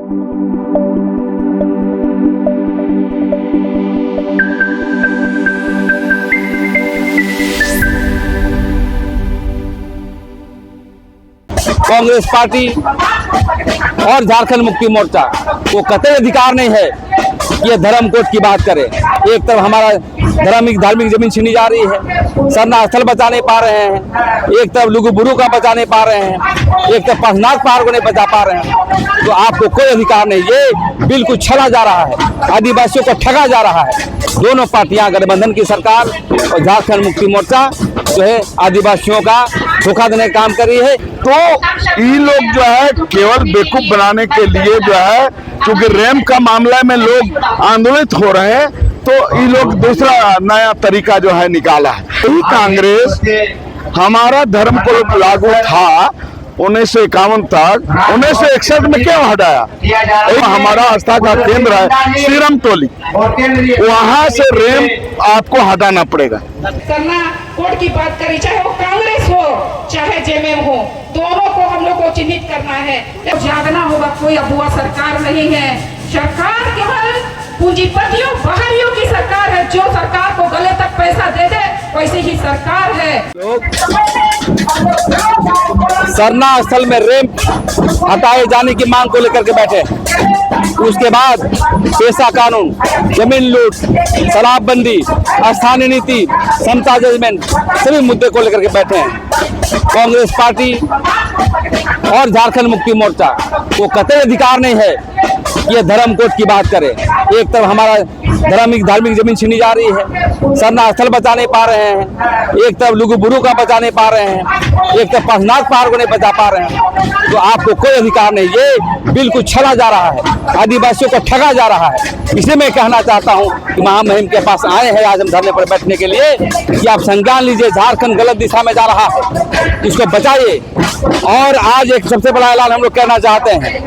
Congress party और झारखंड मुक्ति मोर्चा को कतई अधिकार नहीं है कि ये धर्म कोड की बात करे। एक तरफ हमारा धार्मिक जमीन छीनी जा रही है, सरना स्थल बचा नहीं पा रहे हैं, एक तरफ लुगु बुरु का बचा नहीं पा रहे हैं, एक तरफ पशुनाथ पहाड़ को नहीं बचा पा रहे हैं। तो आपको कोई अधिकार नहीं, ये बिल्कुल छला जा रहा है, आदिवासियों को ठगा जा रहा है। दोनों पार्टियां गठबंधन की सरकार और झारखंड मुक्ति मोर्चा जो है आदिवासियों का धोखा देने का काम कर रही है। तो ये लोग जो है केवल बेवकूफ बनाने के लिए जो है, क्योंकि रैम का मामला में लोग आंदोलित हो रहे हैं, तो ये लोग दूसरा नया तरीका जो है निकाला है। यही कांग्रेस हमारा धर्म को लागू था 1951 तक, 1961 में क्यों हटाया? हमारा आस्था का केंद्र है श्रीराम टोली, वहाँ से रेम आपको हटाना पड़ेगा। सरना कोड की बात करी, चाहे वो कांग्रेस हो चाहे जेएमएम हो, दोनों को हम लोग को चिन्हित करना है। तो जागना होगा, कोई अबुआ सरकार नहीं है। सरकार केवल पूंजीपतियों बाहरियों की सरकार है, जो सरकार को गले तक पैसा दे दे वैसी ही सरकार है। सरना स्थल में रेम हटाए जाने की मांग को लेकर के बैठे, उसके बाद पेशा कानून, जमीन लूट, शराबबंदी, स्थानीय नीति, समता जजमेंट, सभी मुद्दे को लेकर के बैठे हैं। कांग्रेस पार्टी और झारखंड मुक्ति मोर्चा को कतई अधिकार नहीं है कि ये धर्म कोड की बात करे। एक तरफ हमारा धार्मिक जमीन छीनी जा रही है, सरना स्थल बचा नहीं पा रहे हैं, एक तरफ लुगु बुरु का बचा नहीं पा रहे हैं, एक तरफ पशुनाथ पहाड़ को नहीं बचा पा रहे हैं। तो आपको कोई अधिकार नहीं, ये बिल्कुल छला जा रहा है, आदिवासियों को ठगा जा रहा है। इसलिए मैं कहना चाहता हूँ कि महामहिम के पास आए हैं आज हम धरने पर बैठने के लिए कि आप संज्ञान लीजिए, झारखंड गलत दिशा में जा रहा है, इसको बचाइए। और आज एक सबसे बड़ा ऐलान हम लोग कहना चाहते हैं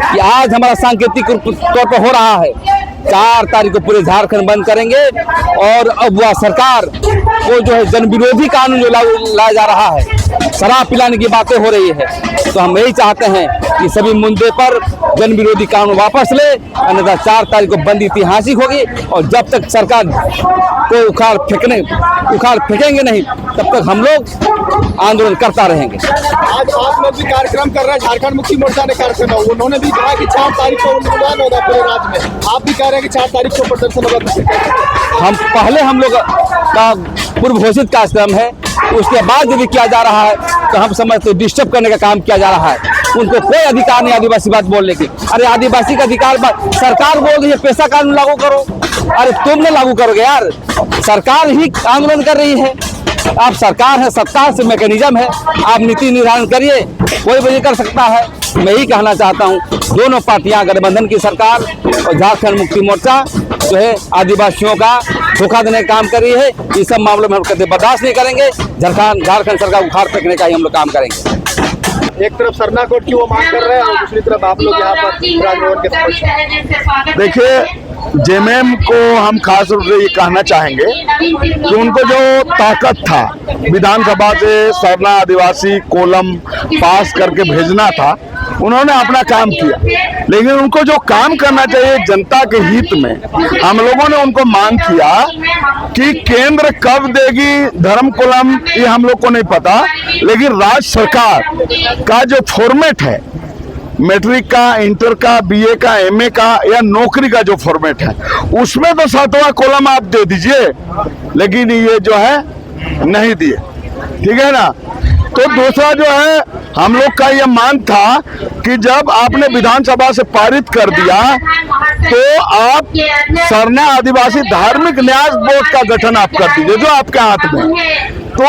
कि आज हमारा सांकेतिक तौर पर हो रहा है, 4 तारीख को पूरे झारखंड बंद करेंगे। और अब वह सरकार को जो है जन विरोधी कानून जो लाया जा रहा है, शराब पिलाने की बातें हो रही है, तो हम यही चाहते हैं कि सभी मुद्दे पर जन विरोधी कानून वापस ले, अन्यथा 4 तारीख को बंद ऐतिहासिक होगी। और जब तक सरकार को उखाड़ फेंकेंगे नहीं, तब तक हम लोग आंदोलन करता रहेंगे। आज आप लोग भी कार्यक्रम कर रहे हैं, झारखंड मुक्ति मोर्चा ने कार्यक्रम, उन्होंने भी कहा कि 4 तारीख को मतदान होगा पूरे राज्य में, आप भी कह रहे हैं कि 4 तारीख को प्रदर्शन होगा। हम लोग का पूर्व घोषित कार्यक्रम है, उसके बाद यदि किया जा रहा है तो हम समझते डिस्टर्ब करने का काम किया जा रहा है। उनको कोई अधिकार नहीं आदिवासी बात बोलने की। अरे आदिवासी का अधिकार सरकार बोल रही है पेशा कानून लागू करो, अरे तुम नहीं लागू करोगे यार, सरकार ही आंदोलन कर रही है। आप सरकार है, सत्ता से मैकेनिज्म है, आप नीति निर्धारण करिए, कोई भी नहीं कर सकता है। मैं यही कहना चाहता हूँ, दोनों पार्टियां गठबंधन की सरकार और झारखंड मुक्ति मोर्चा जो है आदिवासियों का धोखा देने का काम कर रही है। इस सब मामलों में हम कभी बर्दाश्त नहीं करेंगे। झारखंड सरकार उखाड़ फेंकने का ही हम लोग काम करेंगे। एक तरफ सरना कोड की वो मांग कर रहे हैं और दूसरी तरफ आप लोग यहाँ पर राजभवन के समक्ष। देखिए, जेएमएम को हम खास रूप से ये कहना चाहेंगे कि उनको जो ताकत था विधानसभा से सरना आदिवासी कॉलम पास करके भेजना था, उन्होंने अपना काम किया, लेकिन उनको जो काम करना चाहिए जनता के हित में, हम लोगों ने उनको मांग किया कि केंद्र कब देगी धर्म कॉलम ये हम लोग को नहीं पता, लेकिन राज्य सरकार का जो फॉर्मेट है, मैट्रिक का, इंटर का, बीए का, एमए का या नौकरी का जो फॉर्मेट है, उसमें तो 7वां कॉलम आप दे दीजिए, लेकिन ये जो है नहीं दिए, ठीक है ना। तो दूसरा जो है, हम लोग का ये मांग था कि जब आपने विधानसभा से पारित कर दिया तो आप सरना आदिवासी धार्मिक न्यास बोर्ड का गठन आप कर दीजिए, जो आपके हाथ में। तो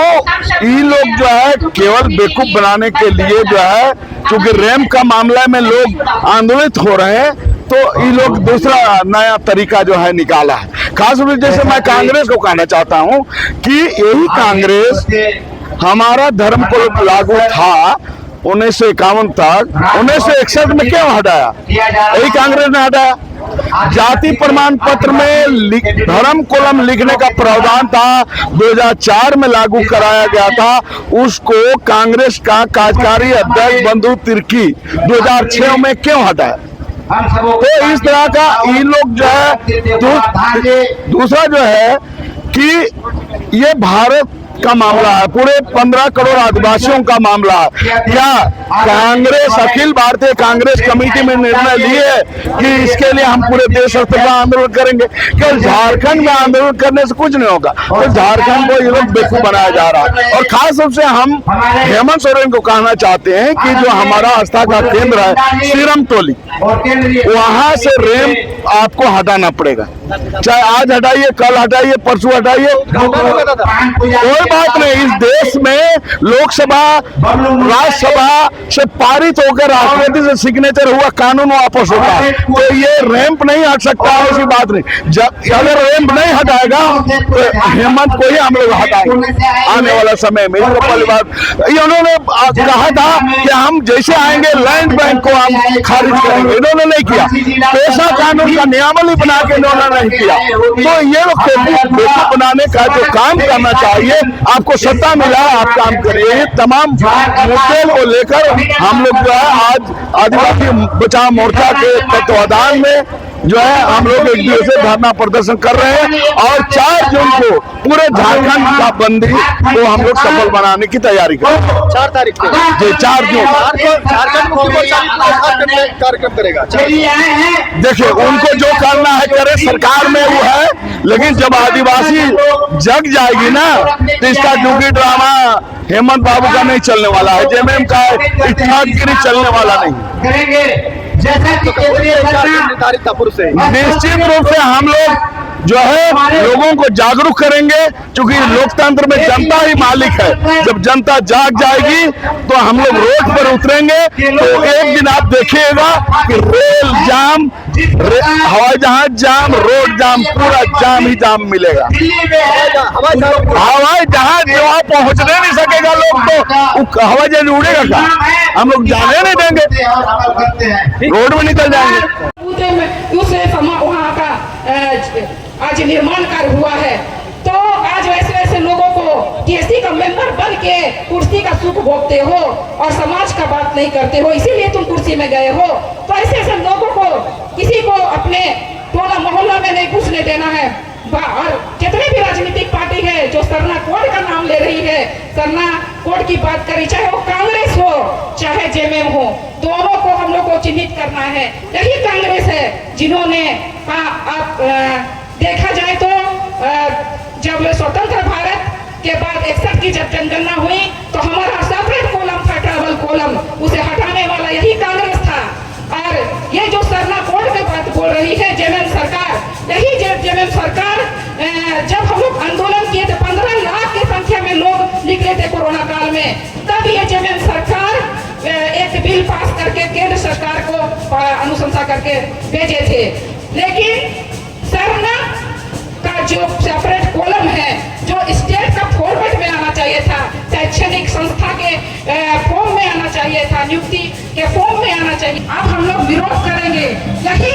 ये लोग जो है केवल बेवकूफ बनाने के लिए जो है, क्योंकि रैम का मामला में लोग आंदोलित हो रहे हैं, तो ये लोग दूसरा नया तरीका जो है निकाला है। खास रूप से जैसे मैं कांग्रेस को कहना चाहता हूँ कि यही कांग्रेस हमारा धर्म को लागू था 1951 तक, 1961 में क्यों हटाया? यही कांग्रेस ने हटाया। जाति प्रमाण पत्र में धर्म कॉलम लिखने का प्रावधान था, 2004 में लागू कराया गया था, उसको कांग्रेस का कार्यकारी अध्यक्ष बंधु तिर्की 2006 में क्यों हटाया? तो इस तरह का इन लोग जो है दूसरा जो है कि ये भारत का मामला है, पूरे 15 करोड़ आदिवासियों का मामला है। क्या कांग्रेस, अखिल भारतीय कांग्रेस कमेटी में निर्णय लिए कि इसके लिए हम पूरे देश स्तर पर आंदोलन करेंगे? केवल झारखंड में आंदोलन करने से कुछ नहीं होगा, तो झारखंड को ये लोग बेवकूफ बनाया जा रहा है। और खास रूप से हम हेमंत सोरेन को कहना चाहते हैं कि जो हमारा आस्था का केंद्र है सीरम टोली, वहां से रेम आपको हटाना पड़ेगा, चाहे आज हटाइए, कल हटाइए, परसों हटाइए, कोई बात नहीं। इस देश में लोकसभा राज्यसभा से पारित होकर राष्ट्रपति से सिग्नेचर हुआ कानून वापस होता है, तो ये रैंप नहीं हट सकता है, ऐसी बात नहीं। जब अगर रैंप नहीं हटाएगा तो हेमंत को ही हम लोग हटाएंगे आने वाला समय में। पहली बात इन्होंने कहा था कि हम जैसे आएंगे लैंड बैंक को हम खारिज करेंगे, इन्होंने नहीं किया। पेशा कानून का नियमावली बना के इन्होंने नहीं किया। तो ये लोग बेवकूफ बनाने का जो काम करना चाहिए, आपको सत्ता मिला है, आप काम करिए। ये तमाम मुद्दे को लेकर हम लोग जो है आज आदिवासी बचाव मोर्चा के तत्वाधान में जो है हम लोग एक दिवसीय धरना प्रदर्शन कर रहे हैं और 4 जून को पूरे झारखंड का बंदी को हम लोग सफल बनाने की तैयारी कर रहे हैं। 4 तारीख को जी 4 जून झारखंड मुक्ति मोर्चा कार्यक्रम करेगा। देखिए उनको जो करना है करे, सरकार में वो है, लेकिन जब आदिवासी जग जाएगी ना तो इसका डुगी ड्रामा हेमंत बाबू का नहीं चलने वाला है, जेएमएम का इत्तेफाकगिरी चलने वाला नहीं। जैसा कि निर्धारित था पूर्व से, निश्चित रूप से हम लोग जो है लोगों को जागरूक करेंगे, क्योंकि लोकतंत्र में जनता ही मालिक है। जब जनता जाग जाएगी तो हम लोग रोड पर उतरेंगे, तो एक दिन आप देखिएगा कि रेल जाम, हवाई जहाज जाम, रोड जाम, पूरा जाम ही जाम मिलेगा। हवाई जहाज वहां पहुंचने नहीं सकेगा लोग, तो हवाई जहाज उड़ेगा क्या? हम लोग जाने नहीं देंगे, रोड में निकल जाएंगे। दूसरे वहाँ का आज निर्माण कार्य हुआ है, तो आज वैसे वैसे लोगों को टीएससी का मेंबर बन के कुर्सी का सुख भोगते हो और समाज का बात नहीं करते हो, इसीलिए तुम कुर्सी में गए हो। तो ऐसे ऐसे लोगों को किसी को अपने टोला मोहल्ला में नहीं घुसने देना है। और जितने भी राजनीतिक पार्टी है जो सरना कोड का नाम ले रही है, सरना कोड की बात करी, चाहे वो कांग्रेस हो चाहे जेएमएम हो, दोनों को हम लोग को चिन्हित करना है। यही कांग्रेस है जिन्होंने आप देखा जाए तो जब स्वतंत्र भारत के बाद 61 की जब जनगणना हुई तो हमारा सेपरेट कॉलम था, ट्रैवल कॉलम, उसे हटाने वाला यही कांग्रेस था। और ये जो सरना कोड की बात बोल रही है जेएमएम सरकार, यही जेएमएम सरकार जब हम लोग आंदोलन किए थे, 15 लाख की संख्या में लोग निकले थे कोरोना काल में, तब ये जेएमएम सरकार एक बिल पास करके केंद्र सरकार को अनुशंसा करके भेजे थे। लेकिन सरना का जो सेपरेट कॉलम है, जो स्टेट का फॉर्मेट में आना चाहिए था, शैक्षणिक संस्था के फॉर्म में आना चाहिए था, नियुक्ति के फॉर्म में आना चाहिए। अब हम लोग विरोध करेंगे। यही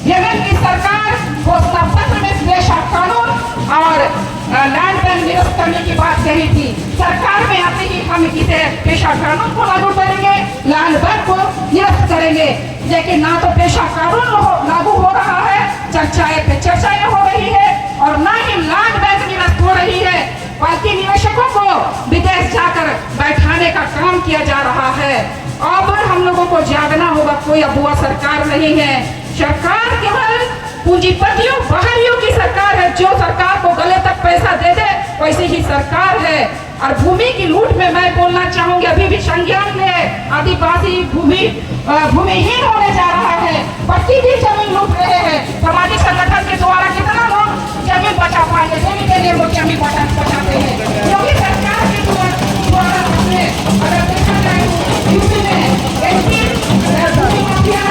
जेएमएम की सरकार को सत्ता में पेशा कानून और लैंड बैंक निरस्त करने की बात कही थी। सरकार में आते ही हम इसे पेशा कानून को लागू करेंगे, लैंड बैंक को निरस्त करेंगे, लेकिन ना तो पेशा कानून लागू हो रहा है, चर्चाएं पे चर्चाएं हो रही है, और ना ही लैंड बैंक निरस्त हो रही है, बल्कि निवेशकों को विदेश जाकर बैठाने का काम किया जा रहा है। अब हम लोगों को जागना होगा, कोई अबुआ सरकार नहीं है। सरकार केवल पूंजीपतियों बाहरियों की सरकार है, जो सरकार को गले तक पैसा दे दे वैसी ही सरकार है। और भूमि की लूट में मैं बोलना चाहूंगी, अभी भी संज्ञान में आदिवासी भूमिहीन होने जा रहा है, पट्टी भी जमीन लूट रहे हैं। सामाजिक संगठन के द्वारा कितना लोग जमीन बचा पाएंगे, जमीन के लिए लोग जमीन बचाते हैं, क्योंकि सरकार के द्वारा अगर देखा जाए यूपी में एसपी भूमि माफिया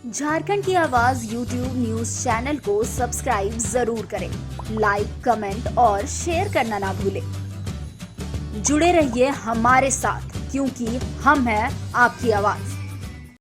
झारखंड की आवाज YouTube न्यूज चैनल को सब्सक्राइब जरूर करें, लाइक, कमेंट और शेयर करना ना भूलें। जुड़े रहिए हमारे साथ, क्योंकि हम हैं आपकी आवाज।